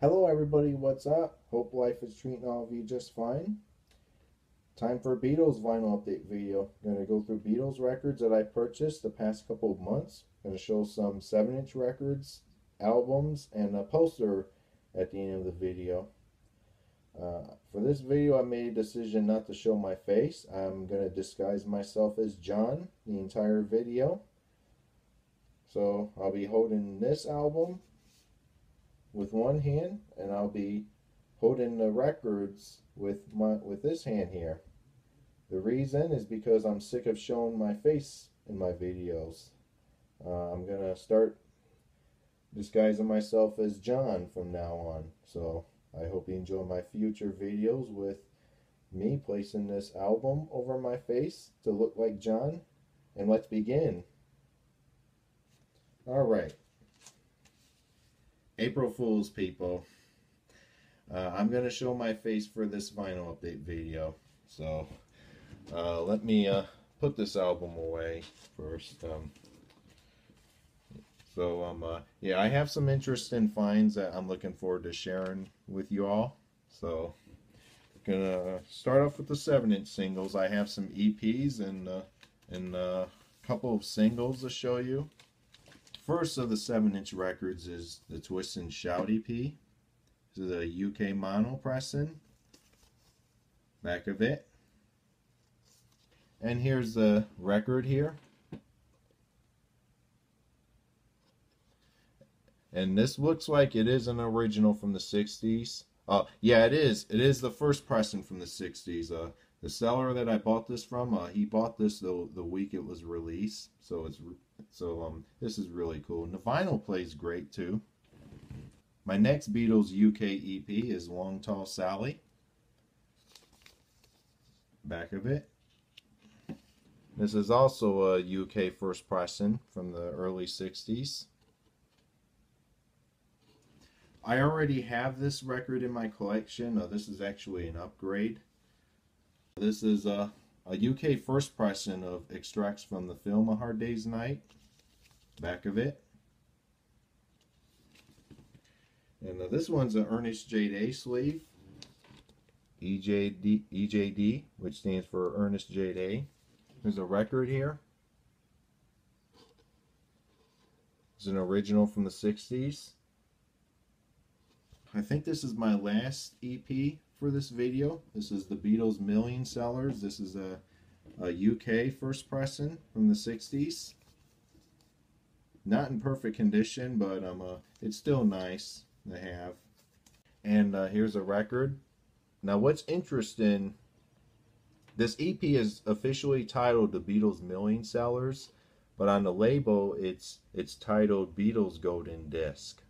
Hello everybody, what's up? Hope life is treating all of you just fine. Time for a Beatles vinyl update video. I'm going to go through Beatles records that I purchased the past couple of months. I'm going to show some 7-inch records, albums, and a poster at the end of the video. For this video I made a decision not to show my face. I'm going to disguise myself as John the entire video. So I'll be holding this album with one hand, and I'll be holding the records with this hand here. The reason is because I'm sick of showing my face in my videos. I'm gonna start disguising myself as John from now on. So I hope you enjoy my future videos with me placing this album over my face to look like John. And let's begin. Alright. April Fool's, people. I'm going to show my face for this vinyl update video. So let me put this album away first. Yeah, I have some interesting finds that I'm looking forward to sharing with you all. So I'm going to start off with the 7-inch singles. I have some EPs and a couple of singles to show you. First of the 7-inch records is the Twist and Shout EP. This is a UK mono pressing. Back of it. And here's the record here. And this looks like it is an original from the 60s. Yeah, it is. It is the first pressing from the 60s. The seller that I bought this from, he bought this the week it was released. This is really cool. And the vinyl plays great too. My next Beatles UK EP is Long Tall Sally. Back of it. This is also a UK first pressing from the early 60s. I already have this record in my collection. This is actually an upgrade. This is a UK first pressing of extracts from the film A Hard Day's Night. Back of it. And this one's an Ernest J. Day sleeve. EJD, which stands for Ernest J. Day. There's a record here. It's an original from the 60s. I think this is my last EP for this video. This is the Beatles Million Sellers. This is a UK first pressing from the 60s. Not in perfect condition, but it's still nice to have. And here's a record. Now what's interesting, this EP is officially titled The Beatles Million Sellers, but on the label it's titled Beatles Golden Disc.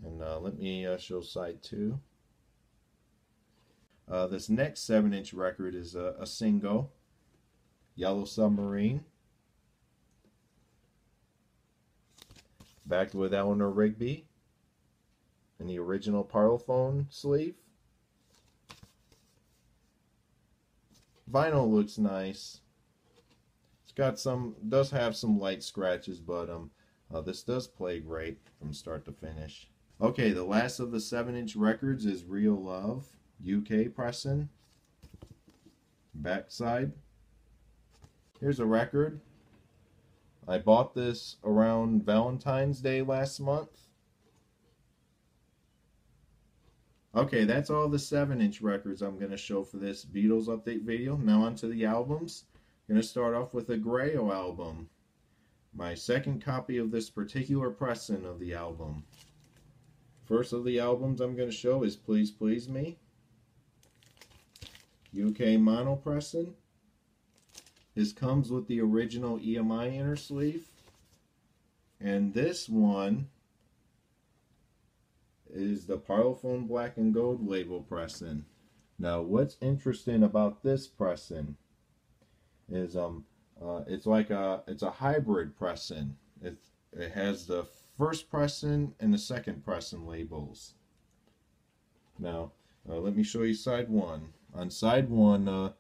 And let me show side 2. This next 7-inch record is a single, Yellow Submarine. Backed with Eleanor Rigby in the original Parlophone sleeve. Vinyl looks nice. It's got does have some light scratches, but this does play great from start to finish. Okay, the last of the 7-inch records is Real Love, UK pressing. Backside. Here's a record. I bought this around Valentine's Day last month. Okay, that's all the 7-inch records I'm going to show for this Beatles update video. Now on to the albums. I'm going to start off with a Grayo album. My second copy of this particular pressing of the album. First of the albums I'm going to show is Please Please Me. UK mono pressing. This comes with the original EMI inner sleeve. And this one is the Parlophone Black and Gold label pressing. Now what's interesting about this pressing is it's a hybrid pressing. It has the first pressing and the second pressing labels. Now let me show you side 1. On side 1,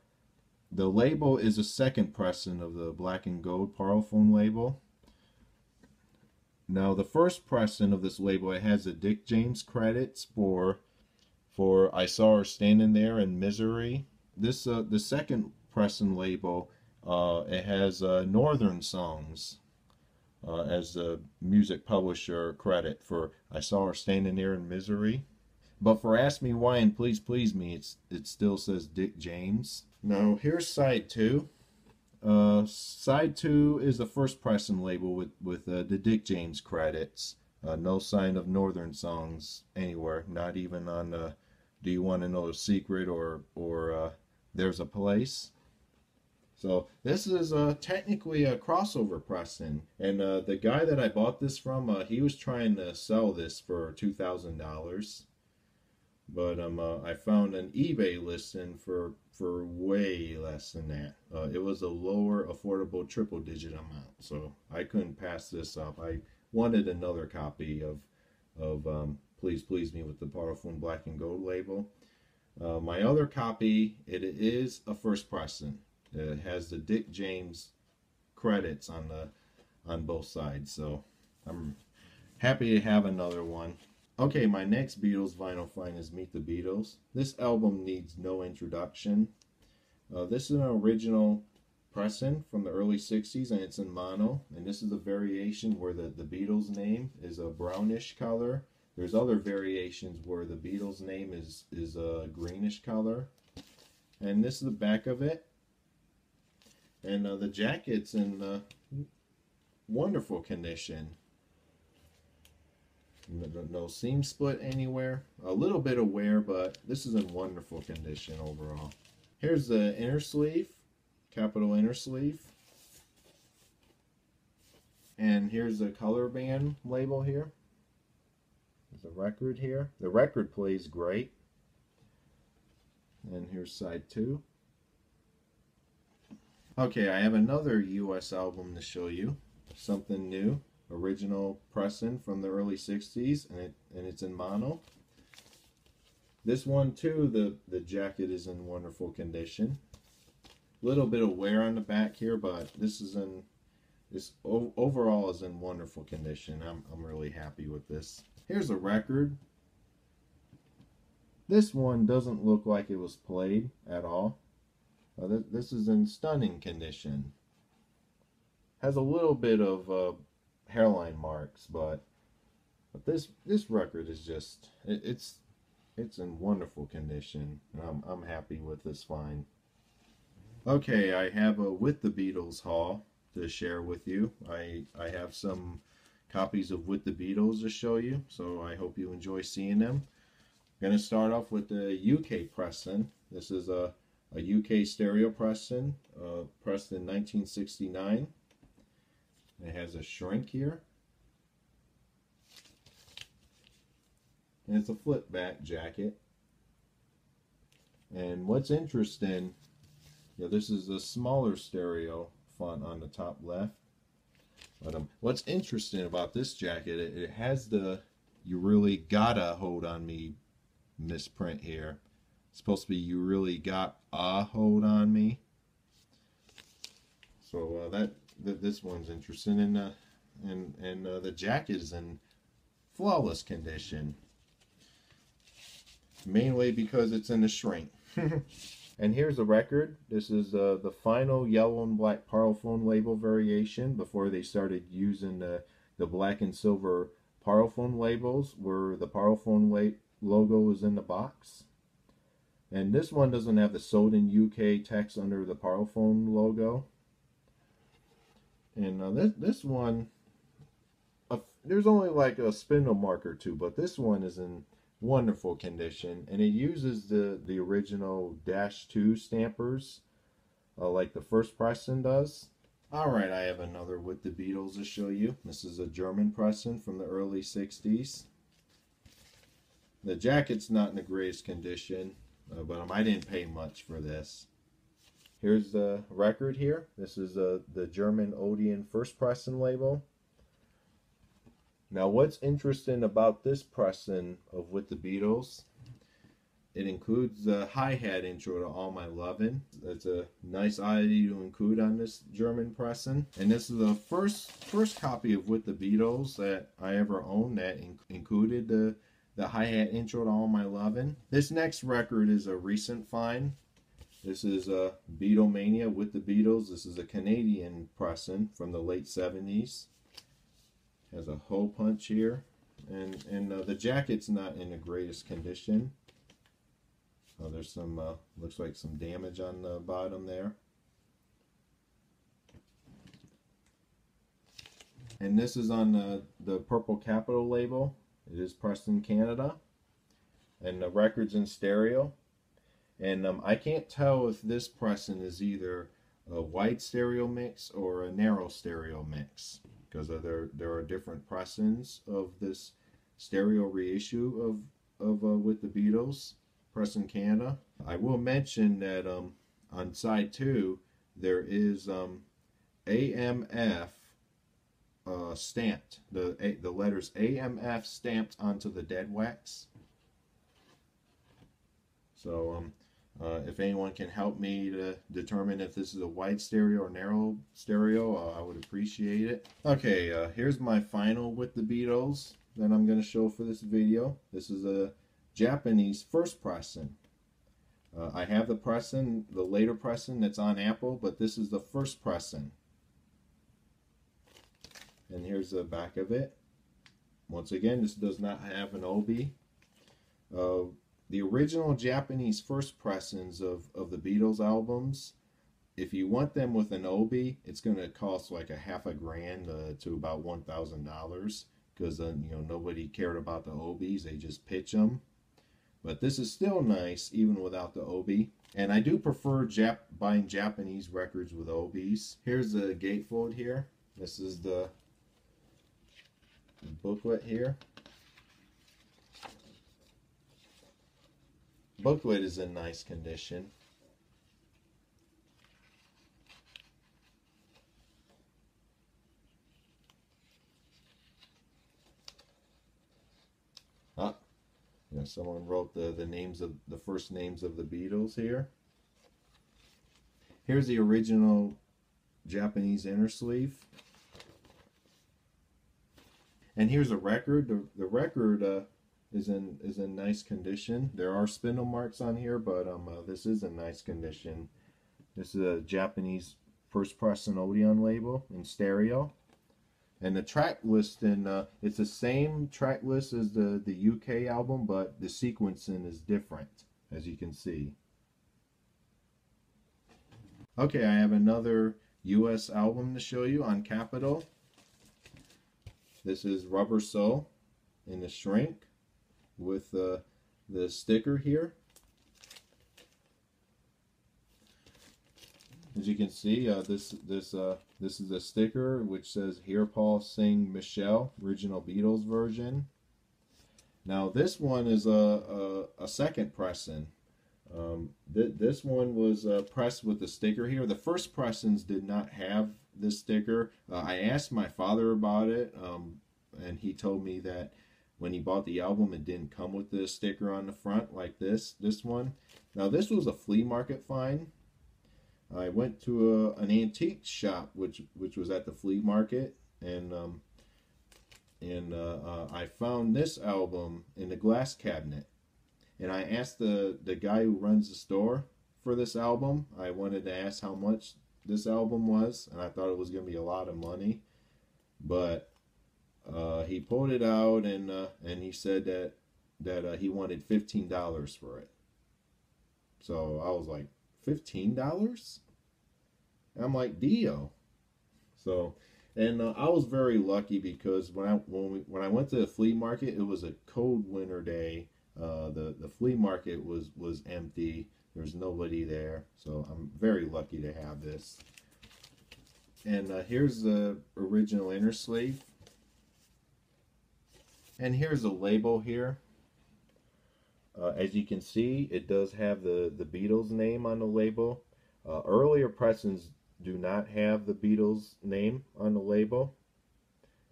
the label is a second pressing of the Black and Gold Parlophone label. Now the first pressing of this label, it has the Dick James credits for I Saw Her Standing There in Misery. This the second pressing label, it has Northern Songs as the music publisher credit for I Saw Her Standing There in Misery. But for Ask Me Why and Please Please Me, it still says Dick James. Now here's side two. Side two is the first pressing label with the Dick James credits. No sign of Northern Songs anywhere, not even on Do You Want to Know a Secret or There's a Place. So this is technically a crossover pressing, and the guy that I bought this from, he was trying to sell this for $2,000. But I found an eBay listing for way less than that. It was a lower affordable triple digit amount, so I couldn't pass this up. I wanted another copy of Please Please Me with the Parlophone Black and Gold label. My other copy, it is a first pressing. It has the Dick James credits on both sides, so I'm happy to have another one. Okay, my next Beatles vinyl find is Meet the Beatles. This album needs no introduction. This is an original pressing from the early 60s, and it's in mono. And this is a variation where the Beatles name is a brownish color. There's other variations where the Beatles name is a greenish color. And this is the back of it. And the jacket's in wonderful condition. No seam split anywhere. A little bit of wear, but this is in wonderful condition overall. Here's the inner sleeve, capital inner sleeve. And here's the color band label here. There's a record here. The record plays great. And here's side two. Okay, I have another US album to show you. Something new. Original pressing from the early 60s, and it's in mono. This one too, the jacket is in wonderful condition. Little bit of wear on the back here, but this overall is in wonderful condition. I'm really happy with this. Here's a record. This one doesn't look like it was played at all. This is in stunning condition. Has a little bit of hairline marks, but this record is just it's in wonderful condition, and I'm happy with this find. Okay, I have a With the Beatles haul to share with you. I have some copies of With the Beatles to show you, so I hope you enjoy seeing them. I'm going to start off with the UK pressing. This is a UK stereo pressing, pressed in 1969. It has a shrink here. And it's a flip back jacket. And what's interesting, this is a smaller stereo font on the top left. But what's interesting about this jacket, it has the "You Really Gotta Hold on Me" misprint here. It's supposed to be "You Really Got a Hold on Me." So this one's interesting, and the jacket is in flawless condition, mainly because it's in the shrink. And here's the record. This is the final yellow and black Parlophone label variation before they started using the black and silver Parlophone labels, where the Parlophone logo is in the box. And this one doesn't have the sold in UK text under the Parlophone logo. And this one, there's only like a spindle mark or two, but this one is in wonderful condition, and it uses the original -2 stampers, like the first pressing does. Alright, I have another With the Beatles to show you. This is a German pressing from the early 60s. The jacket's not in the greatest condition, but I didn't pay much for this. Here's the record here. This is the German Odeon first pressing label. Now what's interesting about this pressing of With the Beatles It includes the hi-hat intro to All My Lovin'. That's a nice oddity to include on this German pressing. And this is the first copy of With the Beatles that I ever owned that included the hi-hat intro to All My Lovin'. This next record is a recent find. This is Beatlemania with the Beatles. This is a Canadian pressing from the late 70s. Has a hole punch here. And the jacket's not in the greatest condition. There's some, looks like some damage on the bottom there. And this is on the Purple Capital label. It is pressed in Canada. And the record's in stereo. And I can't tell if this pressing is either a wide stereo mix or a narrow stereo mix, because there are different pressings of this stereo reissue of With the Beatles, pressed in Canada. I will mention that on side 2 there is AMF stamped, the letters AMF stamped onto the dead wax. So if anyone can help me to determine if this is a wide stereo or narrow stereo, I would appreciate it. Okay, here's my final With the Beatles that I'm going to show for this video. This is a Japanese first pressing. I have the pressing, the later pressing that's on Apple, but this is the first pressing. And here's the back of it. Once again, this does not have an obi. The original Japanese first pressings of the Beatles albums, if you want them with an obi, it's going to cost like a half a grand to about $1,000, because you know, nobody cared about the obies, they just pitch them. But this is still nice even without the obi, and I do prefer buying Japanese records with obies. Here's the gatefold here. This is the booklet here. Booklet is in nice condition. You know, someone wrote the names of the first names of the Beatles here. Here's the original Japanese inner sleeve. And here's a record. The record is in nice condition. There are spindle marks on here, but this is in nice condition. This is a Japanese first pressing Odeon label in stereo. And the track listing, it's the same track list as the UK album, but the sequencing is different, as you can see. Okay, I have another US album to show you on Capitol. This is Rubber Soul in the shrink with the sticker here. As you can see, this is a sticker which says "Hear Paul Sing Michelle," original Beatles version. Now this one is a second pressing. This one was pressed with the sticker here. The first pressings did not have this sticker. I asked my father about it, and he told me that when he bought the album, it didn't come with the sticker on the front like this one. Now this was a flea market find. I went to an antique shop, which was at the flea market, and I found this album in the glass cabinet. And I asked the guy who runs the store for this album. I wanted to ask how much this album was, and I thought it was going to be a lot of money. But he pulled it out, and he said that he wanted $15 for it. So I was like, $15? I'm like, Dio. So, and I was very lucky because when I went to the flea market, it was a cold winter day. The flea market was empty. There was nobody there. So I'm very lucky to have this. And here's the original inner sleeve. And here's the label here. As you can see, it does have the Beatles name on the label. Earlier pressings do not have the Beatles name on the label.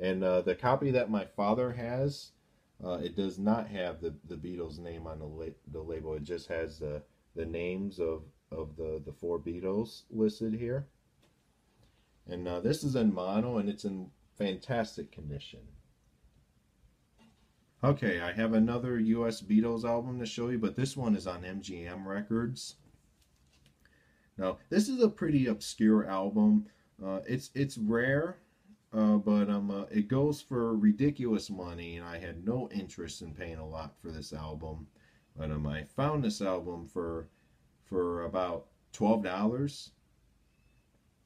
And the copy that my father has, It does not have the Beatles name on the label. It just has the names of the four Beatles listed here. And this is in mono, and it's in fantastic condition. Okay, I have another US Beatles album to show you, but this one is on MGM Records. Now, this is a pretty obscure album. It's rare, but it goes for ridiculous money, and I had no interest in paying a lot for this album. But I found this album for about $12,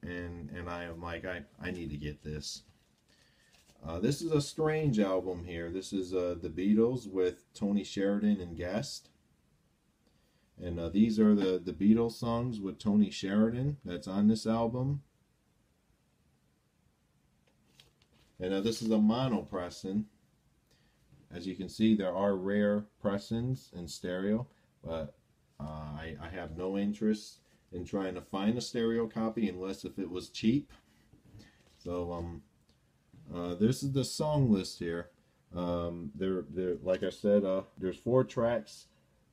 and I am like, I need to get this. This is a strange album here. This is the Beatles with Tony Sheridan and guest. And these are the Beatles songs with Tony Sheridan that's on this album. And this is a mono pressing. As you can see, there are rare pressings in stereo, but I have no interest in trying to find a stereo copy unless if it was cheap. So this is the song list here. Like I said, there's 4 tracks.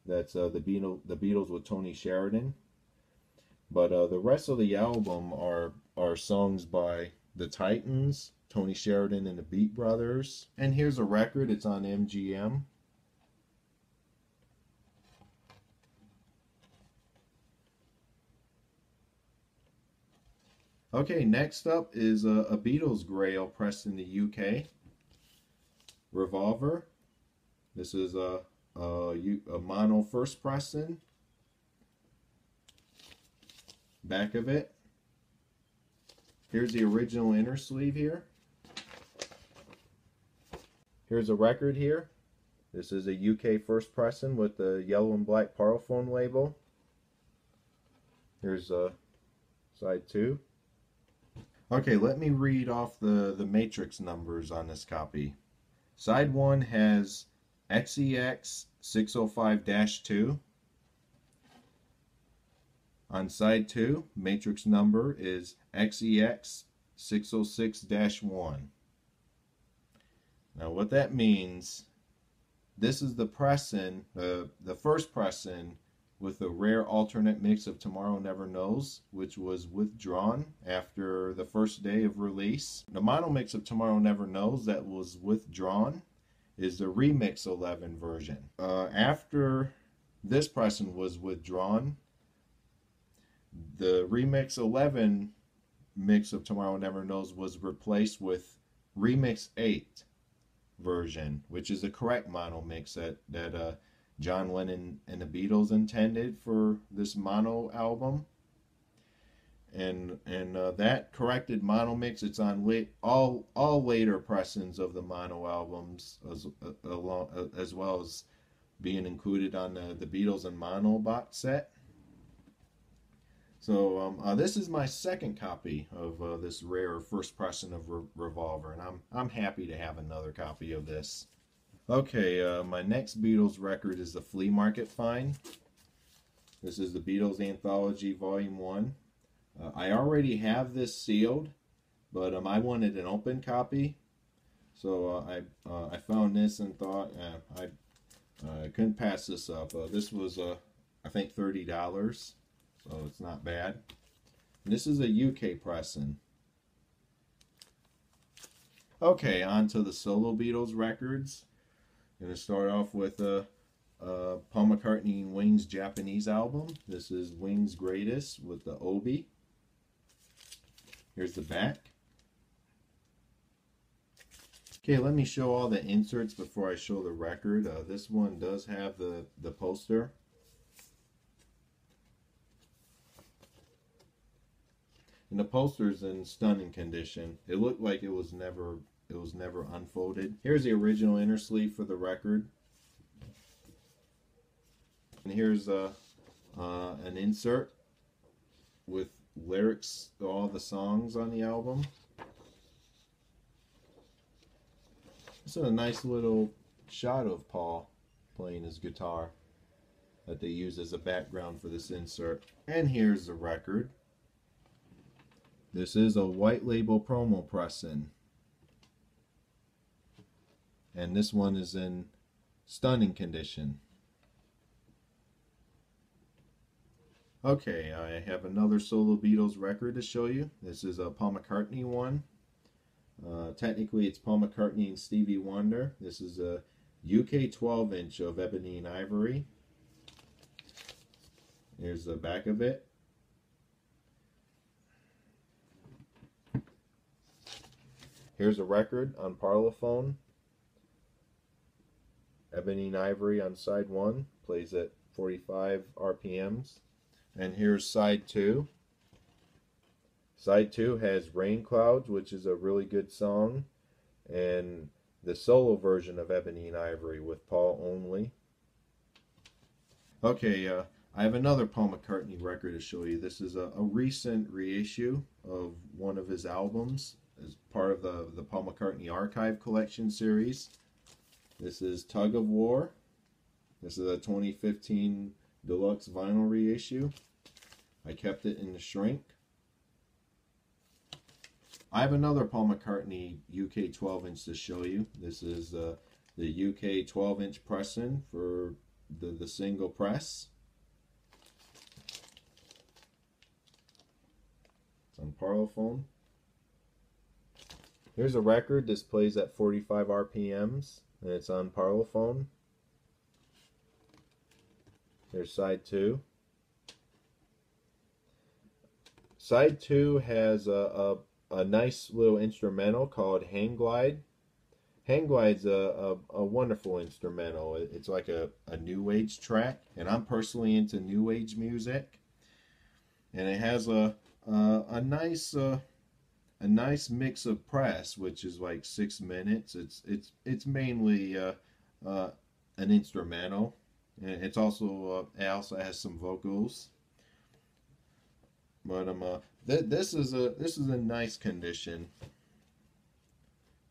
That's the Beatles with Tony Sheridan. But the rest of the album are songs by the Titans, Tony Sheridan and the Beat Brothers. And here's a record. It's on MGM. Okay, next up is a Beatles Grail pressed in the UK. Revolver. This is a mono first pressing. Back of it. Here's the original inner sleeve here. Here's a record here. This is a UK first pressing with the yellow and black Parlophone label. Here's side 2. Okay, let me read off the matrix numbers on this copy. Side 1 has XEX 605-2. On side 2, matrix number is XEX 606-1. Now what that means, this is the press-in, the first press-in with a rare alternate mix of Tomorrow Never Knows, which was withdrawn after the first day of release. The mono mix of Tomorrow Never Knows that was withdrawn is the Remix 11 version. After this pressing was withdrawn, the Remix 11 mix of Tomorrow Never Knows was replaced with Remix 8 version, which is the correct mono mix that John Lennon and the Beatles intended for this mono album. And that corrected mono mix, it's on all later pressings of the mono albums, as well as being included on the Beatles and Mono box set. So this is my second copy of this rare first pressing of Revolver, and I'm happy to have another copy of this. Okay, my next Beatles record is the Flea Market Find. This is the Beatles Anthology Volume 1. I already have this sealed, but I wanted an open copy, so I found this and thought I couldn't pass this up. This was I think $30, so it's not bad. And this is a UK pressing. Okay, on to the solo Beatles records. I'm going to start off with Paul McCartney and Wings Japanese album. This is Wings Greatest with the Obi. Here's the back. Okay, let me show all the inserts before I show the record. This one does have the poster. And the poster's in stunning condition. It looked like it was never unfolded. Here's the original inner sleeve for the record. And here's an insert with lyrics to all the songs on the album. This is a nice little shot of Paul playing his guitar that they use as a background for this insert. And here's the record. This is a white label promo pressing. And this one is in Stunning condition. Okay, I have another solo Beatles record to show you. This is a Paul McCartney one. Technically it's Paul McCartney and Stevie Wonder. This is a UK 12-inch of ebony and ivory. Here's the back of it. Here's a record on Parlophone. Ebony and ivory on side 1. Plays at 45 RPMs. And here's side 2. Side 2 has Rain Clouds, which is a really good song. And the solo version of Ebony and Ivory with Paul only. Okay, I have another Paul McCartney record to show you. This is a recent reissue of one of his albums as part of the Paul McCartney Archive Collection series. This is Tug of War. This is a 2015 deluxe vinyl reissue. I kept it in the shrink. I have another Paul McCartney UK 12-inch to show you. This is the UK 12-inch pressing for the single press. It's on Parlophone. Here's a record. This plays at 45 RPMs, and it's on Parlophone. Here's side 2. Side 2 has a nice little instrumental called Hang Glide. Hang Glide's a wonderful instrumental. It's like a new age track, and I'm personally into new age music. And it has a nice mix of press, which is like 6 minutes. It's mainly an instrumental. And it's also it also has some vocals. But this is a nice condition,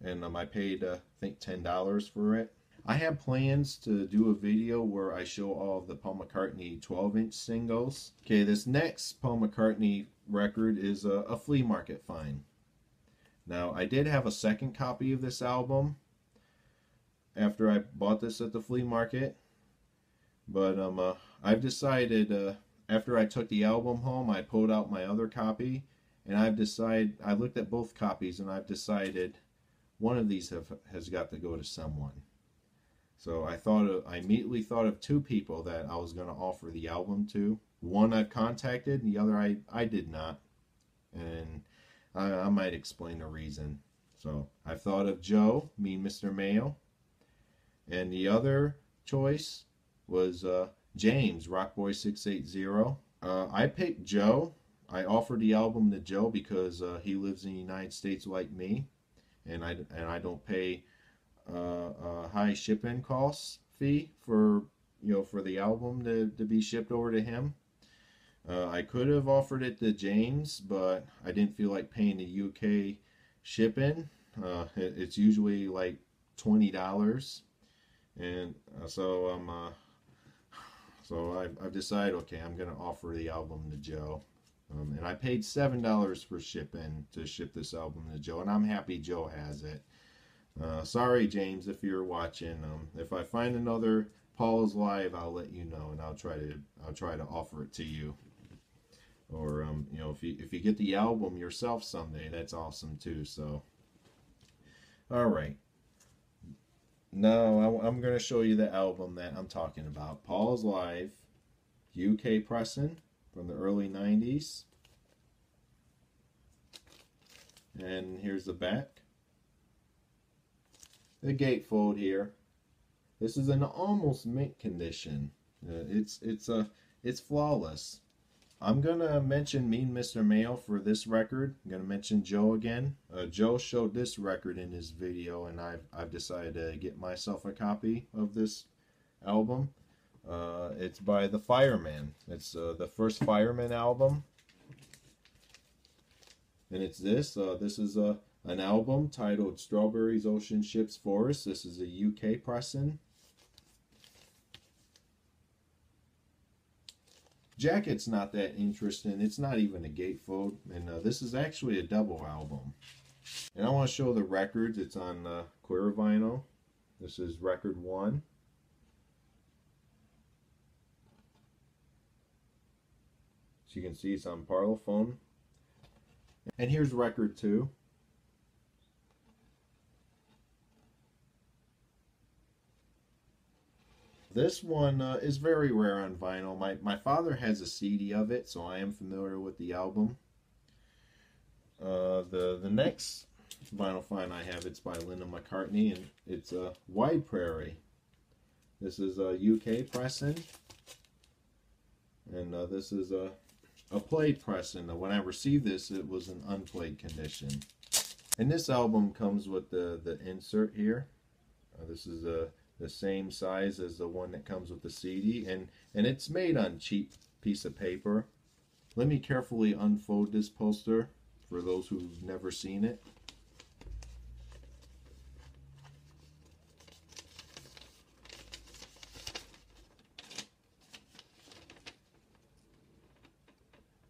and I paid I think $10 for it. I have plans to do a video where I show all of the Paul McCartney 12-inch singles. Okay, this next Paul McCartney record is a flea market find. Now, I did have a second copy of this album after I bought this at the flea market, but I've decided. After I took the album home, I pulled out my other copy, and I looked at both copies, and I've decided one of these has got to go to someone. So I immediately thought of 2 people that I was going to offer the album to. One I've contacted, and the other I did not. And I might explain the reason. So I've thought of Joe, Mean Mr. Mayo, and the other choice was James, Rockboy680. I picked Joe. I offered the album to Joe because he lives in the United States like me, and I don't pay a high shipping costs fee for the album to be shipped over to him. I could have offered it to James, but I didn't feel like paying the UK shipping. It's usually like $20, and so I've decided, okay, I'm going to offer the album to Joe. And I paid $7 for shipping to ship this album to Joe, and I'm happy Joe has it. Sorry, James, if you're watching. If I find another Paul is Live, I'll let you know, and I'll try to offer it to you. Or if you get the album yourself someday, that's awesome too. So, all right. Now I'm going to show you the album that I'm talking about. Paul's Live, UK pressing from the early 90s. And here's the back. The gatefold here. This is an almost mint condition. It's flawless. I'm gonna mention Mean Mr. Mayo for this record. I'm gonna mention Joe again. Joe showed this record in his video, and I've decided to get myself a copy of this album. It's by the Fireman. It's the first Fireman album, and it's this. This is an album titled Strawberries, Ocean Ships, Forests. This is a UK pressing. Jacket's not that interesting. It's not even a gatefold, and this is actually a double album. And I want to show the records. It's on clear vinyl. This is record 1. As you can see, it's on Parlophone. And here's record 2. This one is very rare on vinyl. My father has a CD of it, so I am familiar with the album. The next vinyl find I have, it's by Linda McCartney, and it's Wide Prairie. This is a UK pressing, and this is a played pressing. When I received this, it was an unplayed condition. And this album comes with the insert here. This is the same size as the one that comes with the CD, and it's made on cheap piece of paper. Let me carefully unfold this poster for those who've never seen it.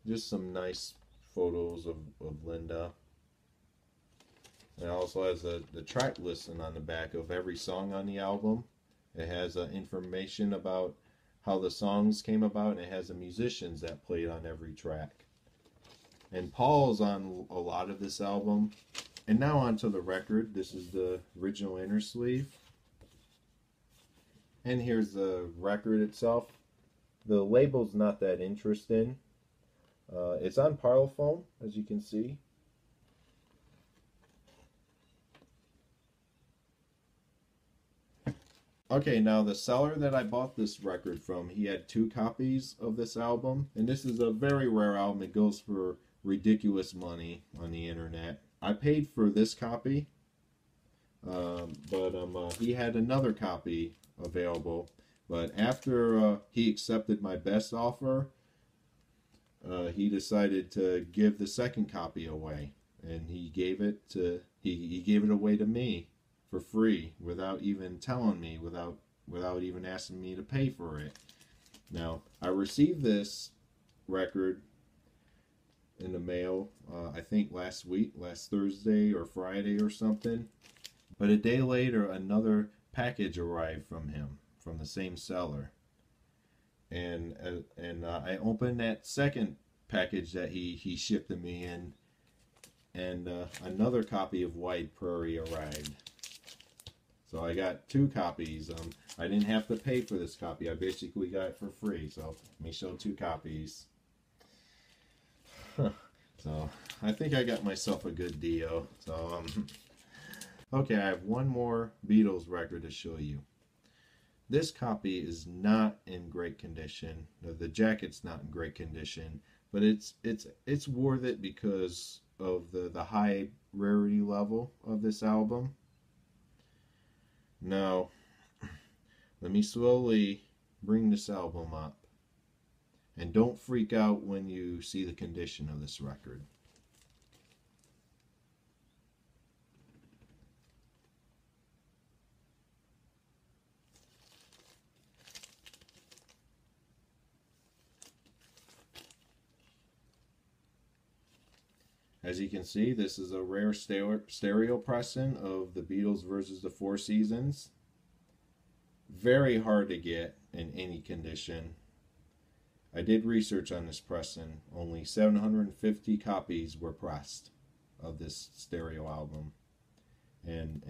Just some nice photos of Linda. It also has the track listing on the back of every song on the album. It has information about how the songs came about, and it has the musicians that played on every track. And Paul's on a lot of this album. And now onto the record. This is the original inner sleeve. And here's the record itself. The label's not that interesting. It's on Parlophone, as you can see. Okay, now the seller that I bought this record from, he had 2 copies of this album. And this is a very rare album. It goes for ridiculous money on the internet. I paid for this copy, but he had another copy available. But after he accepted my best offer, he decided to give the second copy away, and he gave it away to me for free without even telling me, without even asking me to pay for it. Now, I received this record in the mail, I think last Thursday or Friday or something. But a day later, another package arrived from him, from the same seller. And I opened that second package that he shipped to me, and another copy of Wide Prairie arrived. So I got 2 copies. I didn't have to pay for this copy. I basically got it for free. So let me show 2 copies. So I think I got myself a good deal. So okay, I have one more Beatles record to show you. This copy is not in great condition. The jacket's not in great condition, but it's worth it because of the high rarity level of this album. Now, let me slowly bring this album up. And don't freak out when you see the condition of this record. As you can see, this is a rare stereo pressing of the Beatles versus the Four Seasons. Very hard to get in any condition. I did research on this pressing. Only 750 copies were pressed of this stereo album, and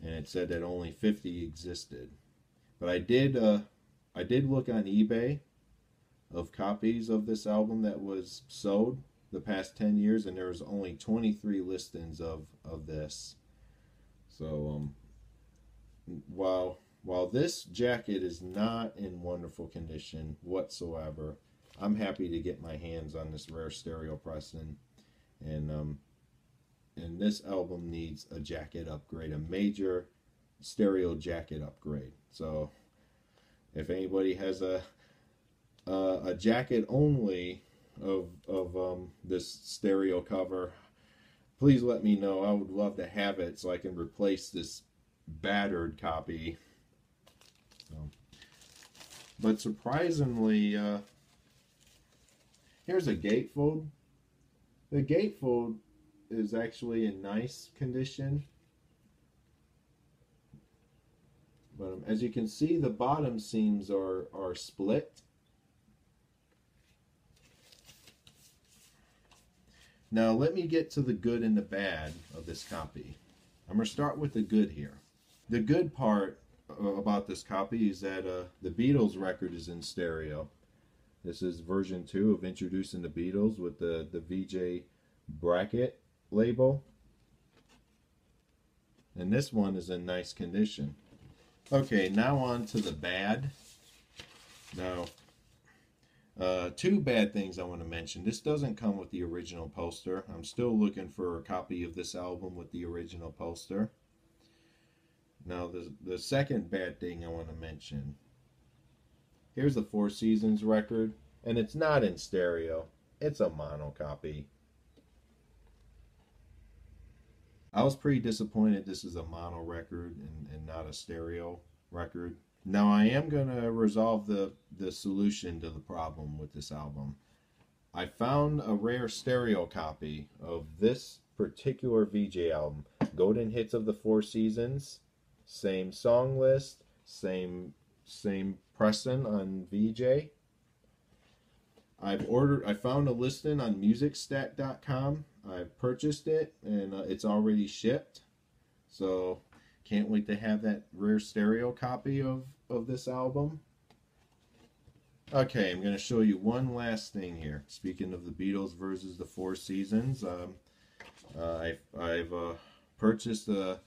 it said that only 50 existed. But I did look on eBay of copies of this album that was sold the past 10 years, and there was only 23 listings of this. So while this jacket is not in wonderful condition whatsoever, I'm happy to get my hands on this rare stereo pressing, and this album needs a jacket upgrade, a major stereo jacket upgrade. So if anybody has a jacket only of this stereo cover, please let me know. I would love to have it so I can replace this battered copy. But surprisingly, here's a gatefold. The gatefold is actually in nice condition, but as you can see, the bottom seams are split. Now let me get to the good and the bad of this copy. I'm going to start with the good here. The good part about this copy is that the Beatles record is in stereo. This is version 2 of Introducing the Beatles with the VJ bracket label. And this one is in nice condition. Okay, now on to the bad. Now, two bad things I want to mention. This doesn't come with the original poster. I'm still looking for a copy of this album with the original poster. Now, the second bad thing I want to mention. Here's the Four Seasons record, and it's not in stereo. It's a mono copy. I was pretty disappointed this is a mono record and not a stereo record. Now I am going to resolve the solution to the problem with this album. I found a rare stereo copy of this particular VJ album. Golden Hits of the Four Seasons. Same song list. Same pressing on VJ. I found a listing on musicstat.com. I purchased it and it's already shipped. So can't wait to have that rare stereo copy of this album. Okay, I'm going to show you one last thing here. Speaking of the Beatles versus the Four Seasons, I've purchased a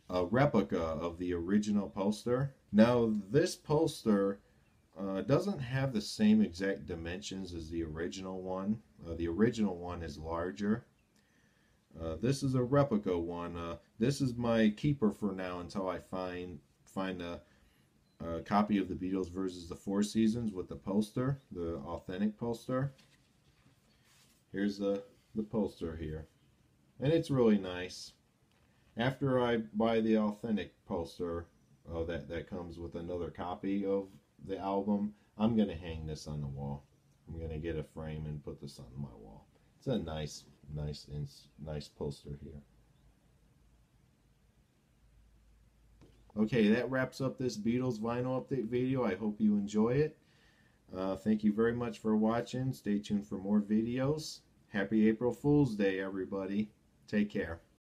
replica of the original poster. Now this poster doesn't have the same exact dimensions as the original one. The original one is larger. This is a replica one. This is my keeper for now until I find a copy of the Beatles versus the Four Seasons with the poster, the authentic poster. Here's the poster here, and it's really nice. After I buy the authentic poster that comes with another copy of the album, I'm gonna hang this on the wall. I'm gonna get a frame and put this on my wall. It's a nice poster here. Okay, that wraps up this Beatles vinyl update video. I hope you enjoy it. Thank you very much for watching. Stay tuned for more videos. Happy April Fool's Day, everybody. Take care.